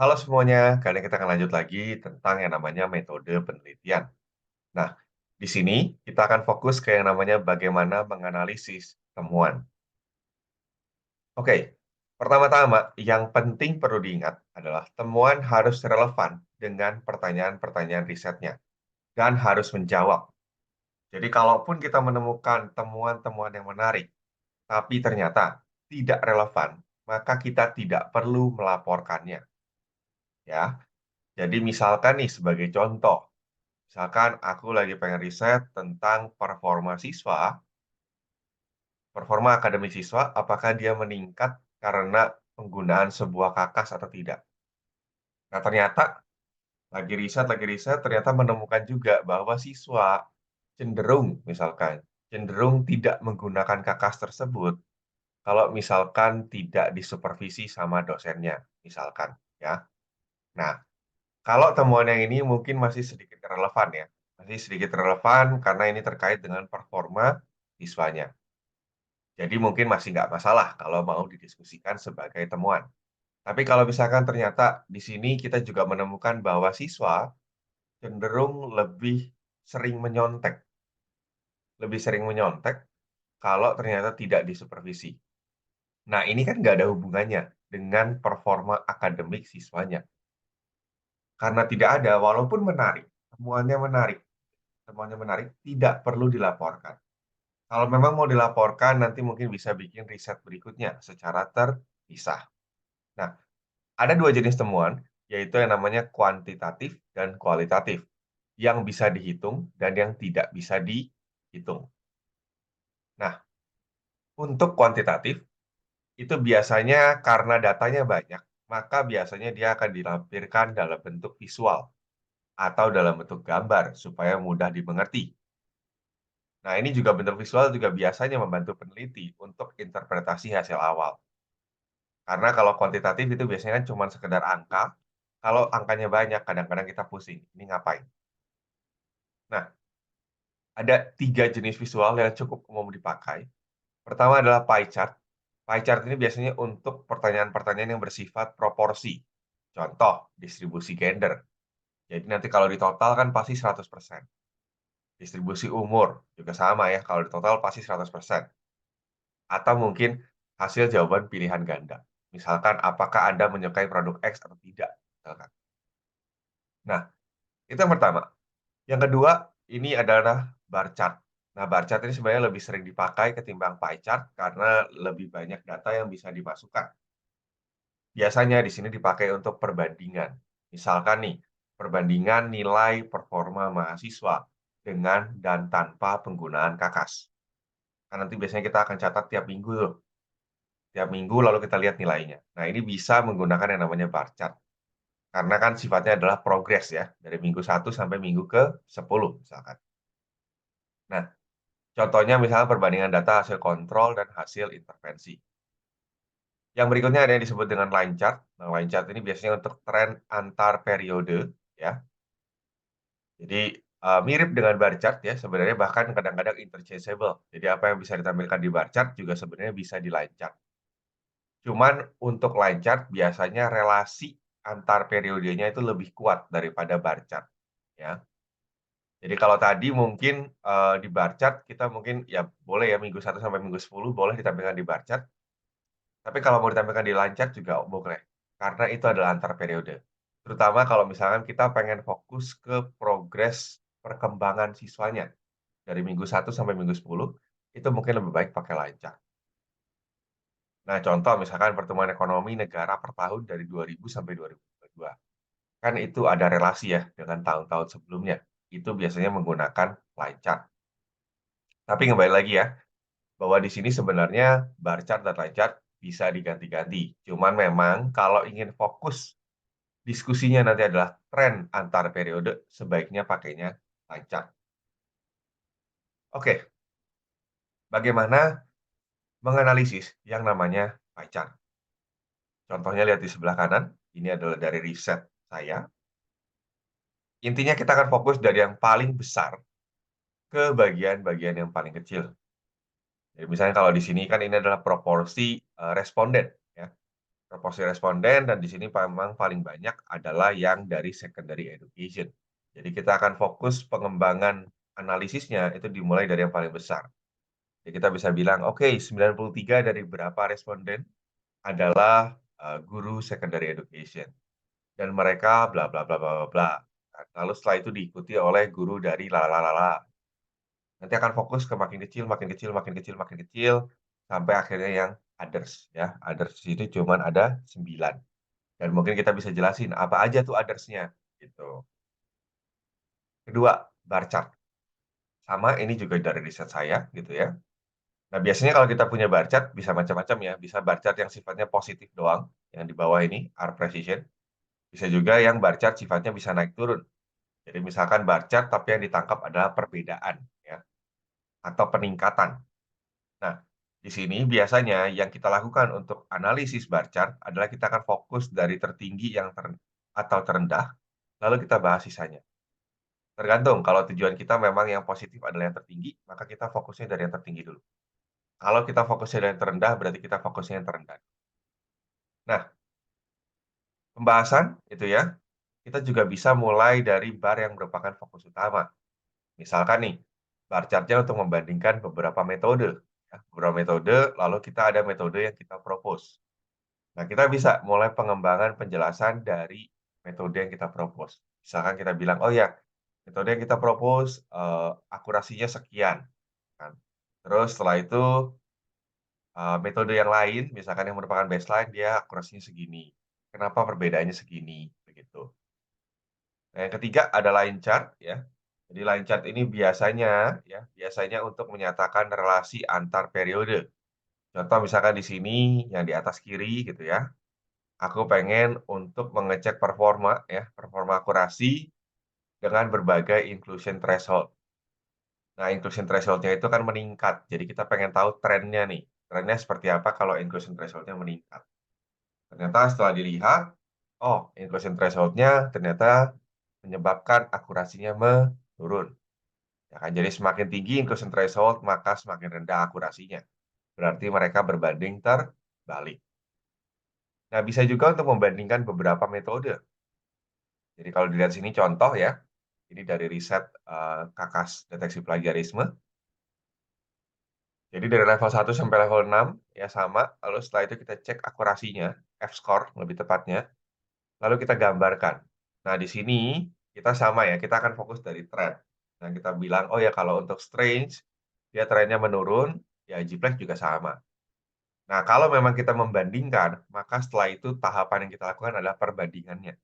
Halo semuanya, kali ini kita akan lanjut lagi tentang yang namanya metode penelitian. Nah, di sini kita akan fokus ke yang namanya bagaimana menganalisis temuan. Oke, pertama-tama yang penting perlu diingat adalah temuan harus relevan dengan pertanyaan-pertanyaan risetnya dan harus menjawab. Jadi kalaupun kita menemukan temuan-temuan yang menarik, tapi ternyata tidak relevan, maka kita tidak perlu melaporkannya, ya. Jadi misalkan nih sebagai contoh, misalkan aku lagi pengen riset tentang performa akademik siswa, apakah dia meningkat karena penggunaan sebuah kakas atau tidak. Nah, ternyata lagi riset, ternyata menemukan juga bahwa siswa cenderung, misalkan, cenderung tidak menggunakan kakas tersebut kalau misalkan tidak disupervisi sama dosennya, misalkan, ya. Nah, kalau temuan yang ini mungkin masih sedikit relevan ya, masih sedikit relevan karena ini terkait dengan performa siswanya. Jadi mungkin masih nggak masalah kalau mau didiskusikan sebagai temuan. Tapi kalau misalkan ternyata di sini kita juga menemukan bahwa siswa cenderung lebih sering menyontek kalau ternyata tidak disupervisi. Nah, ini kan nggak ada hubungannya dengan performa akademik siswanya. Karena tidak ada, walaupun temuannya menarik, tidak perlu dilaporkan. Kalau memang mau dilaporkan, nanti mungkin bisa bikin riset berikutnya secara terpisah. Nah, ada dua jenis temuan, yaitu yang namanya kuantitatif dan kualitatif, yang bisa dihitung dan yang tidak bisa dihitung. Nah, untuk kuantitatif, itu biasanya karena datanya banyak, maka biasanya dia akan dilampirkan dalam bentuk visual atau dalam bentuk gambar supaya mudah dimengerti. Nah, ini juga bentuk visual juga biasanya membantu peneliti untuk interpretasi hasil awal. Karena kalau kuantitatif itu biasanya kan cuma sekedar angka, kalau angkanya banyak kadang-kadang kita pusing, ini ngapain? Nah, ada 3 jenis visual yang cukup umum dipakai. Pertama adalah pie chart. Pie chart ini biasanya untuk pertanyaan-pertanyaan yang bersifat proporsi. Contoh, distribusi gender. Jadi nanti kalau di total kan pasti 100%. Distribusi umur juga sama ya, kalau di total pasti 100%. Atau mungkin hasil jawaban pilihan ganda. Misalkan apakah Anda menyukai produk X atau tidak, misalkan. Nah, itu yang pertama. Yang kedua, ini adalah bar chart. Nah, bar chart ini sebenarnya lebih sering dipakai ketimbang pie chart karena lebih banyak data yang bisa dimasukkan. Biasanya di sini dipakai untuk perbandingan. Misalkan nih, perbandingan nilai performa mahasiswa dengan dan tanpa penggunaan kakas. Kan nanti biasanya kita akan catat tiap minggu tuh. Tiap minggu lalu kita lihat nilainya. Nah, ini bisa menggunakan yang namanya bar chart. Karena kan sifatnya adalah progres ya, dari minggu 1 sampai minggu ke-10 misalkan. Nah, contohnya misalnya perbandingan data hasil kontrol dan hasil intervensi. Yang berikutnya ada yang disebut dengan line chart. Nah, line chart ini biasanya untuk tren antar periode ya. Jadi mirip dengan bar chart ya, sebenarnya bahkan kadang-kadang interchangeable. Jadi apa yang bisa ditampilkan di bar chart juga sebenarnya bisa di line chart. Cuman untuk line chart biasanya relasi antar periodenya itu lebih kuat daripada bar chart ya. Jadi kalau tadi mungkin, di bar chart kita mungkin ya boleh ya minggu 1 sampai minggu 10 boleh ditampilkan di bar chart, tapi kalau mau ditampilkan di line chart juga boleh, karena itu adalah antar periode. Terutama kalau misalkan kita pengen fokus ke progres perkembangan siswanya, dari minggu 1 sampai minggu 10 itu mungkin lebih baik pakai line chart. Nah contoh misalkan pertumbuhan ekonomi negara per tahun dari 2000 sampai 2022, kan itu ada relasi ya dengan tahun-tahun sebelumnya, itu biasanya menggunakan line chart. Tapi kembali lagi ya, bahwa di sini sebenarnya bar chart dan line chart bisa diganti-ganti. Cuman memang kalau ingin fokus diskusinya nanti adalah tren antar periode, sebaiknya pakainya line chart. Oke, bagaimana menganalisis yang namanya pie chart? Contohnya lihat di sebelah kanan, ini adalah dari riset saya. Intinya kita akan fokus dari yang paling besar ke bagian-bagian yang paling kecil. Jadi misalnya kalau di sini kan ini adalah proporsi responden, ya. proporsi responden dan di sini memang paling banyak adalah yang dari secondary education. Jadi kita akan fokus pengembangan analisisnya itu dimulai dari yang paling besar. Jadi kita bisa bilang, oke, 93 dari berapa responden adalah guru secondary education dan mereka bla bla bla bla bla bla. Nah, lalu setelah itu diikuti oleh guru dari la la la la. Nanti akan fokus ke makin kecil makin kecil makin kecil makin kecil, sampai akhirnya yang others ya. Others ini cuman ada 9. Dan mungkin kita bisa jelasin apa aja tuh others-nya, gitu. Kedua, bar chart. Sama ini juga dari riset saya, gitu ya. Nah, biasanya kalau kita punya bar chart bisa macam-macam ya, bisa bar chart yang sifatnya positif doang, yang di bawah ini, are precision. Bisa juga yang bar chart sifatnya bisa naik turun. Jadi misalkan bar chart tapi yang ditangkap adalah perbedaan, ya, atau peningkatan. Nah, di sini biasanya yang kita lakukan untuk analisis bar chart adalah kita akan fokus dari tertinggi atau terendah, lalu kita bahas sisanya. Tergantung, kalau tujuan kita memang yang positif adalah yang tertinggi, maka kita fokusnya dari yang tertinggi dulu. Kalau kita fokusnya dari yang terendah, berarti kita fokusnya yang terendah. Nah, pembahasan itu ya, kita juga bisa mulai dari bar yang merupakan fokus utama. Misalkan nih, bar chart-nya untuk membandingkan beberapa metode. Ya, beberapa metode, lalu kita ada metode yang kita propose. Nah, kita bisa mulai pengembangan penjelasan dari metode yang kita propose. Misalkan kita bilang, oh ya, metode yang kita propose akurasinya sekian. Kan. Terus setelah itu metode yang lain, misalkan yang merupakan baseline, dia akurasinya segini. Kenapa perbedaannya segini? Begitu. Nah, yang ketiga ada line chart ya. Jadi line chart ini biasanya untuk menyatakan relasi antar periode. Contoh misalkan di sini yang di atas kiri gitu ya. Aku pengen untuk mengecek performa ya, performa akurasi dengan berbagai inclusion threshold. Nah, inclusion threshold-nya itu kan meningkat. Jadi kita pengen tahu trennya nih. Trennya seperti apa kalau inclusion threshold-nya meningkat. Ternyata setelah dilihat, oh, inclusion threshold-nya ternyata menyebabkan akurasinya menurun. Ya kan? Jadi semakin tinggi inclusion threshold, maka semakin rendah akurasinya. Berarti mereka berbanding terbalik. Nah, bisa juga untuk membandingkan beberapa metode. Jadi kalau dilihat sini contoh ya, ini dari riset Kakas deteksi plagiarisme. Jadi dari level 1 sampai level 6 ya sama, lalu setelah itu kita cek akurasinya, F-score lebih tepatnya, lalu kita gambarkan. Nah, di sini kita sama ya, kita akan fokus dari trend. Nah, kita bilang, oh ya kalau untuk strange, dia trennya menurun, ya Gplex juga sama. Nah, kalau memang kita membandingkan, maka setelah itu tahapan yang kita lakukan adalah perbandingannya.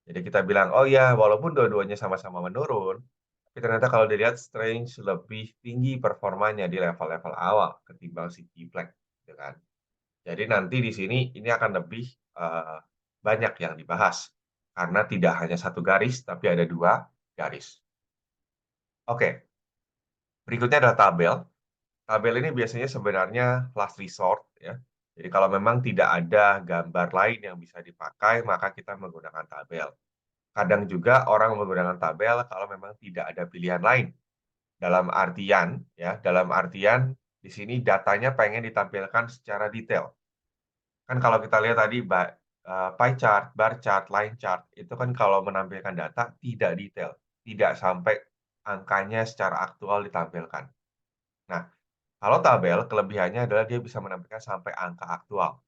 Jadi kita bilang, oh ya, walaupun dua-duanya sama-sama menurun, tapi ternyata kalau dilihat Strange lebih tinggi performanya di level-level awal ketimbang si Gplex, gitu kan. Jadi nanti di sini ini akan lebih banyak yang dibahas karena tidak hanya satu garis, tapi ada dua garis. Oke, berikutnya adalah tabel. Tabel ini biasanya sebenarnya last resort ya. Jadi kalau memang tidak ada gambar lain yang bisa dipakai, maka kita menggunakan tabel. Kadang juga orang menggunakan tabel kalau memang tidak ada pilihan lain. Dalam artian di sini datanya pengen ditampilkan secara detail. Kan kalau kita lihat tadi pie chart, bar chart, line chart, itu kan kalau menampilkan data tidak detail, tidak sampai angkanya secara aktual ditampilkan. Nah, kalau tabel kelebihannya adalah dia bisa menampilkan sampai angka aktual.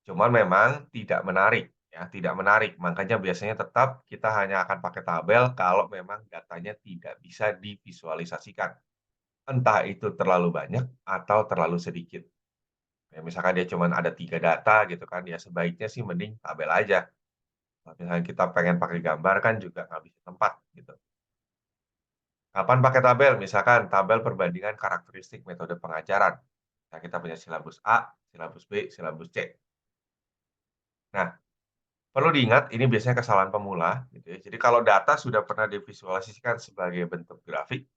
Cuman memang tidak menarik, ya, tidak menarik. Makanya biasanya tetap kita hanya akan pakai tabel kalau memang datanya tidak bisa divisualisasikan. Entah itu terlalu banyak atau terlalu sedikit. Ya, misalkan dia cuma ada 3 data gitu kan, ya sebaiknya sih mending tabel aja. Kalau misalnya kita pengen pakai gambar kan juga ngabisin tempat gitu. Kapan pakai tabel? Misalkan tabel perbandingan karakteristik metode pengajaran. Nah, kita punya silabus A, silabus B, silabus C. Nah, perlu diingat, ini biasanya kesalahan pemula, gitu ya. Jadi kalau data sudah pernah divisualisasikan sebagai bentuk grafik,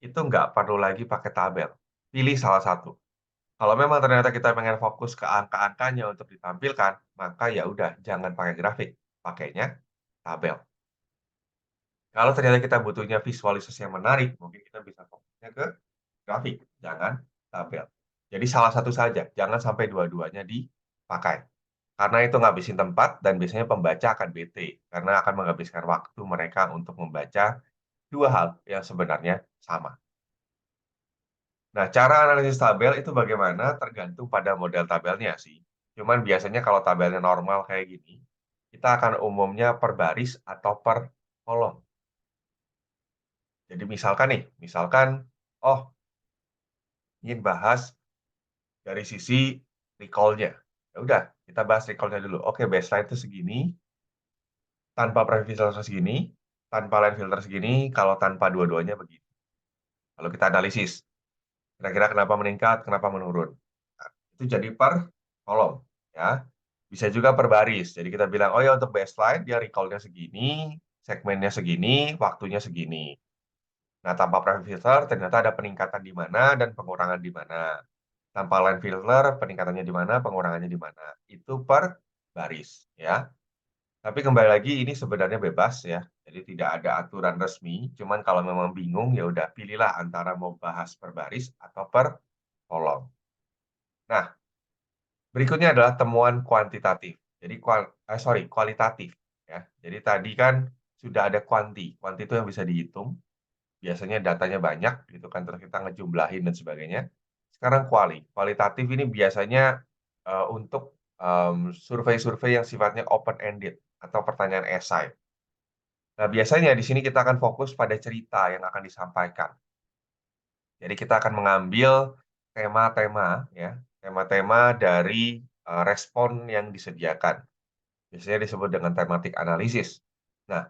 itu nggak perlu lagi pakai tabel. Pilih salah satu. Kalau memang ternyata kita pengen fokus ke angka-angkanya untuk ditampilkan, maka ya udah jangan pakai grafik, pakainya tabel. Kalau ternyata kita butuhnya visualisasi yang menarik, mungkin kita bisa fokusnya ke grafik, jangan tabel. Jadi salah satu saja, jangan sampai dua-duanya dipakai. karena itu ngabisin tempat dan biasanya pembaca akan bete, karena akan menghabiskan waktu mereka untuk membaca 2 hal yang sebenarnya sama. Nah, cara analisis tabel itu bagaimana tergantung pada model tabelnya sih. Cuman biasanya kalau tabelnya normal kayak gini, kita akan umumnya per baris atau per kolom. Jadi misalkan nih, misalkan, oh ingin bahas dari sisi recall-nya. Ya udah, kita bahas recall-nya dulu. Oke, baseline itu segini, tanpa private filter segini, tanpa line filter segini, kalau tanpa dua-duanya begini. Lalu kita analisis, kira-kira kenapa meningkat, kenapa menurun. Nah, itu jadi per kolom, ya. Bisa juga per baris. Jadi kita bilang, oh ya untuk baseline dia recall-nya segini, segmennya segini, waktunya segini. Nah, tanpa private filter ternyata ada peningkatan di mana dan pengurangan di mana. Tanpa line filter peningkatannya di mana, pengurangannya di mana. Itu per baris, ya. Tapi kembali lagi ini sebenarnya bebas ya. Jadi tidak ada aturan resmi. Cuman kalau memang bingung ya udah pilihlah antara mau bahas per baris atau per kolom. Nah, berikutnya adalah temuan kuantitatif. Jadi kualitatif ya. Jadi tadi kan sudah ada kuanti. Kuanti itu yang bisa dihitung. Biasanya datanya banyak gitu kan terus kita ngejumlahin dan sebagainya. Sekarang kualitatif ini biasanya untuk survei-survei yang sifatnya open ended atau pertanyaan esai. Nah, biasanya di sini kita akan fokus pada cerita yang akan disampaikan. Jadi kita akan mengambil tema-tema ya, tema-tema dari respon yang disediakan. Biasanya disebut dengan tematik analisis. Nah,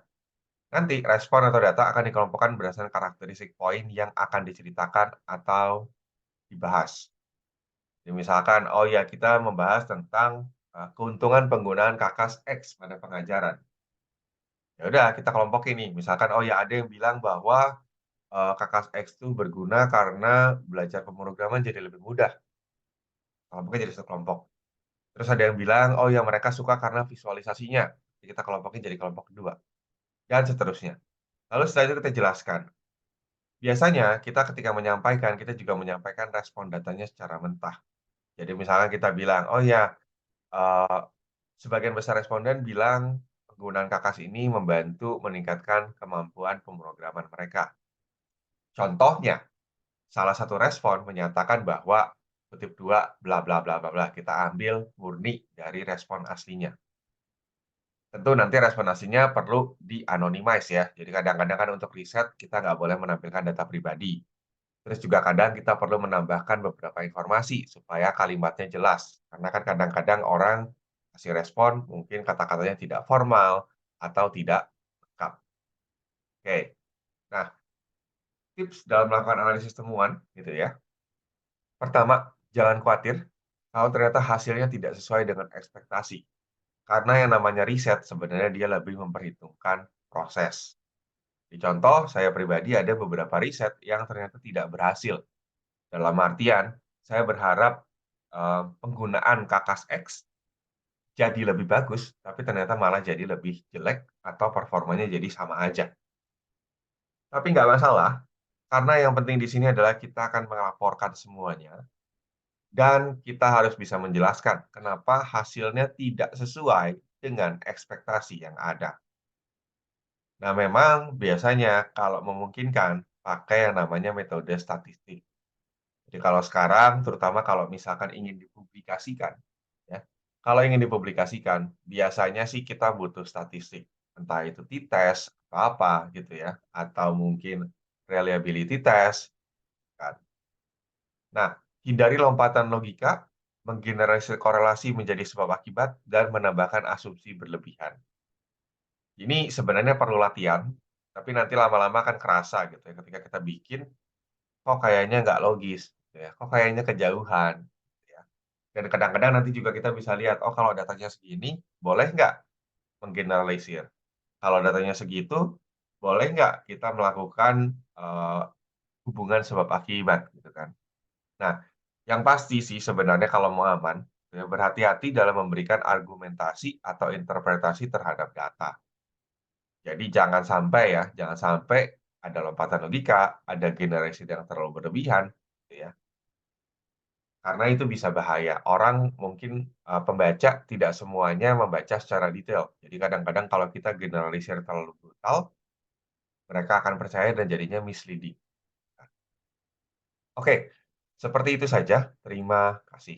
nanti respon atau data akan dikelompokkan berdasarkan karakteristik poin yang akan diceritakan atau dibahas. Jadi misalkan, oh ya kita membahas tentang keuntungan penggunaan Kakas X pada pengajaran. Ya udah kita kelompokin nih, misalkan, oh ya ada yang bilang bahwa Kakas X itu berguna karena belajar pemrograman jadi lebih mudah. Kelompoknya jadi satu kelompok. Terus ada yang bilang, oh ya mereka suka karena visualisasinya. Jadi kita kelompokin jadi kelompok kedua. Dan seterusnya. Lalu setelah itu kita jelaskan. Biasanya kita ketika menyampaikan, kita juga menyampaikan respon datanya secara mentah. Jadi misalnya kita bilang, oh ya, eee, sebagian besar responden bilang penggunaan Kakas ini membantu meningkatkan kemampuan pemrograman mereka. Contohnya, salah satu respon menyatakan bahwa kutip 2 bla bla bla bla bla, kita ambil murni dari respon aslinya. Tentu nanti respon aslinya perlu di-anonymize ya. Jadi kadang-kadang kan untuk riset kita nggak boleh menampilkan data pribadi. Terus juga kadang kita perlu menambahkan beberapa informasi supaya kalimatnya jelas. Karena kan kadang-kadang orang kasih respon mungkin kata-katanya tidak formal atau tidak lengkap. Oke. Nah, tips dalam melakukan analisis temuan gitu ya. Pertama, jangan khawatir kalau ternyata hasilnya tidak sesuai dengan ekspektasi. Karena yang namanya riset sebenarnya dia lebih memperhitungkan proses. Di contoh, saya pribadi ada beberapa riset yang ternyata tidak berhasil. Dalam artian, saya berharap penggunaan Kakas X jadi lebih bagus, tapi ternyata malah jadi lebih jelek atau performanya jadi sama aja. Tapi nggak masalah, karena yang penting di sini adalah kita akan melaporkan semuanya dan kita harus bisa menjelaskan kenapa hasilnya tidak sesuai dengan ekspektasi yang ada. Nah, memang biasanya kalau memungkinkan pakai yang namanya metode statistik. Jadi kalau sekarang, terutama kalau misalkan ingin dipublikasikan, ya, kalau ingin dipublikasikan, biasanya sih kita butuh statistik. Entah itu t-test, atau apa gitu ya, atau mungkin reliability test, kan. Nah, hindari lompatan logika, menggeneralisir korelasi menjadi sebab akibat, dan menambahkan asumsi berlebihan. Ini sebenarnya perlu latihan, tapi nanti lama-lama akan kerasa gitu ya, ketika kita bikin, kok kayaknya nggak logis, gitu ya, kok kayaknya kejauhan, gitu ya. Dan kadang-kadang nanti juga kita bisa lihat, oh kalau datanya segini, boleh nggak menggeneralisir? Kalau datanya segitu, boleh nggak kita melakukan, hubungan sebab akibat, gitu kan. Nah, yang pasti sih sebenarnya kalau mau aman, ya berhati-hati dalam memberikan argumentasi atau interpretasi terhadap data. Jadi jangan sampai ya, jangan sampai ada lompatan logika, ada generasi yang terlalu berlebihan, gitu ya. karena itu bisa bahaya. Orang mungkin, pembaca tidak semuanya membaca secara detail. Jadi kadang-kadang kalau kita generalisir terlalu brutal, mereka akan percaya dan jadinya misleading. Oke, seperti itu saja. Terima kasih.